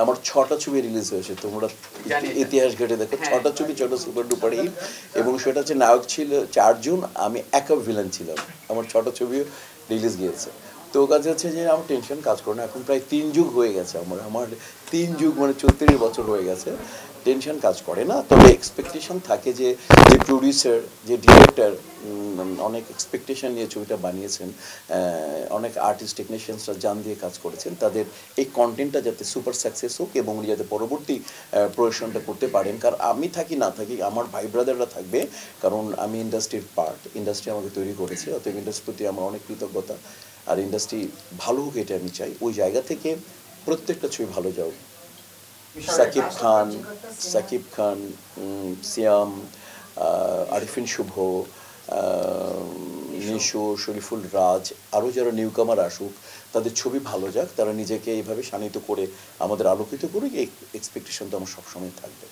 আমার 6টা ছবি রিলিজ হয়েছে, তোমরা ইতিহাস ঘেটে দেখো, 6টা ছবি 6টা সুপার ডুপার হিট, এবং সেটা হচ্ছে নায়ক ছিল 4 জন, আমি একা ভিলেন ছিলাম, আমার 6টা ছবিও রিলিজ গিয়েছে। তো কাজে হচ্ছে যে আমার টেনশন কাজ করে না, এখন প্রায় 3 যুগ হয়ে গেছে আমার আমার 3 যুগ মানে 34 বছর হয়ে গেছে, টেনশন কাজ করে না। তবে এক্সপেকটেশন থাকে যে যে প্রডিউসার, যে ডিরেক্টর অনেক এক্সপেকটেশন নিয়ে ছবিটা বানিয়েছেন, অনেক আর্টিস্ট টেকনিশিয়ানসরা জান দিয়ে কাজ করেছেন, তাদের এই কন্টেন্টটা যাতে সুপার সাকসেস হোক এবং উনি যাতে পরবর্তী প্রোডাকশনটা করতে পারেন। কারণ আমি থাকি না থাকি, আমার ভাই ব্রাদাররা থাকবে, কারণ আমি ইন্ডাস্ট্রির পার্ট, ইন্ডাস্ট্রি আমাকে তৈরি করেছে, অতএব ইন্ডাস্ট্রির প্রতি আমার অনেক কৃতজ্ঞতা। আর ইন্ডাস্ট্রি ভালো হোক এটা আমি চাই, ওই জায়গা থেকে প্রত্যেকটা ছবি ভালো যাও। সাকিব খান, সিয়াম, আরিফিন শুভ, নিশো, শরীফুল রাজ, আরও যারা নিউকামার আসুক, তাদের ছবি ভালো যাক, তারা নিজেকে এইভাবে শানিত করে আমাদের আলোকিত করুক, এই এক্সপেকটেশন তো আমার সবসময় থাকবে।